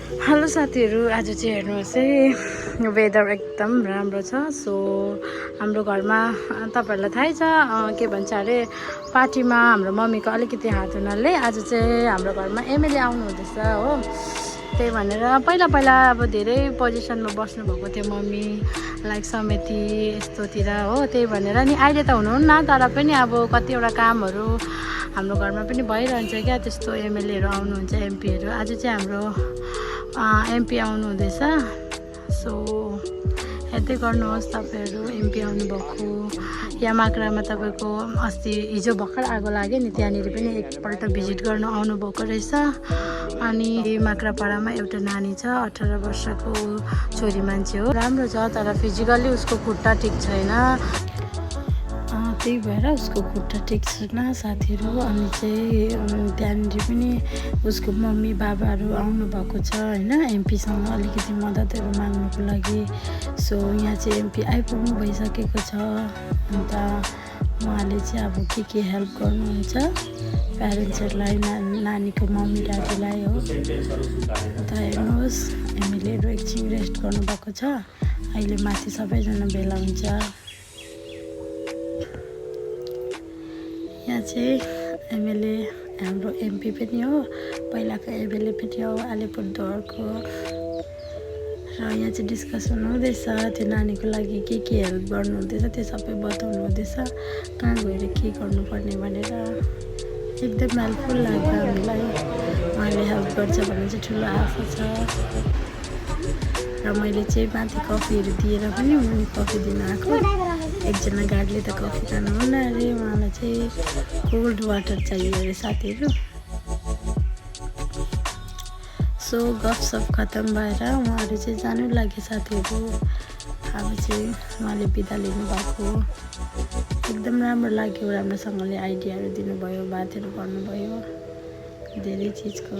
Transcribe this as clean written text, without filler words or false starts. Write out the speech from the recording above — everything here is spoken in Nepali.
हेलो साथीहरू, आज चाहिँ हेर्नुहोस् है, वेदर एकदम राम्रो छ। सो हाम्रो घरमा तपाईँहरूलाई थाहै छ के भन्छ अरे, पार्टीमा हाम्रो मम्मीको अलिकति हात हुनाले आज चाहिँ हाम्रो घरमा एमएलए आउनुहुँदैछ हो। त्यही भनेर पहिला पहिला अब धेरै पोजिसनमा बस्नुभएको थियो मम्मी, लाइक समिति यस्तोतिर हो। त्यही भनेर नि अहिले त हुनुहुन्न, तर पनि अब कतिवटा कामहरू हाम्रो घरमा पनि भइरहन्छ क्या, त्यस्तो एमएलएहरू आउनुहुन्छ, एमपीहरू। आज चाहिँ हाम्रो एमपी आउनुहुँदैछ। सो हेर्दै गर्नुहोस् तपाईँहरू, एमपी आउनुभएको। यहाँ माक्रामा तपाईँको अस्ति हिजो भर्खर आगो लाग्यो नि, त्यहाँनिर पनि एकपल्ट भिजिट गर्नु आउनुभएको रहेछ। अनि माक्रापाडामा एउटा नानी छ, 18 वर्षको छोरी मान्छे हो, राम्रो छ, तर फिजिकल्ली उसको खुट्टा ठिक छैन। त्यही भएर उसको खुट्टा ठिक छैन साथीहरू। अनि चाहिँ त्यहाँनिर पनि उसको मम्मी बाबाहरू आउनुभएको छ होइन, एमपीसँग अलिकति मद्दतहरू माग्नुको लागि। सो यहाँ चाहिँ एमपी आइपुग्नु भइसकेको छ। अन्त उहाँले चाहिँ अब के हेल्प गर्नुहुन्छ प्यारेन्ट्सहरूलाई, नानीको मम्मी ड्याडीलाई हो। अन्त हेर्नुहोस्, एमएलएहरू एकछिन रेस्ट गर्नुभएको छ, अहिले माथि सबैजना भेला हुन्छ। यहाँ चाहिँ एमएलए हाम्रो एमपी पनि हो, पहिलाको एमएलए पनि हो अलिपुरद्वारको। र यहाँ चाहिँ डिस्कसन हुँदैछ, त्यो नानीको लागि के हेल्प गर्नुहुँदैछ त्यो सबै बताउनु हुँदैछ, कहाँ गएर के गर्नुपर्ने भनेर। एकदम हेल्पफुल लाग्यो हामीलाई, उहाँले हेल्प गर्छ भन्ने चाहिँ ठुलो आशा छ। र मैले चाहिँ माथि कफीहरू दिएर पनि मुनि कफी दिन आएको। एकजना गाडीले त कफी खानुहुन्न अरे, उहाँलाई चाहिँ कोल्ड वाटर चाहियो अरे साथीहरू। सो गफसफ खत्तम भएर उहाँहरू चाहिँ जानु लाग्यो साथीहरू। अब चाहिँ उहाँले बिदा लिनुभएको, एकदम राम्रो लाग्यो, राम्रोसँगले आइडियाहरू दिनुभयो, बातहरू गर्नुभयो धेरै चिजको।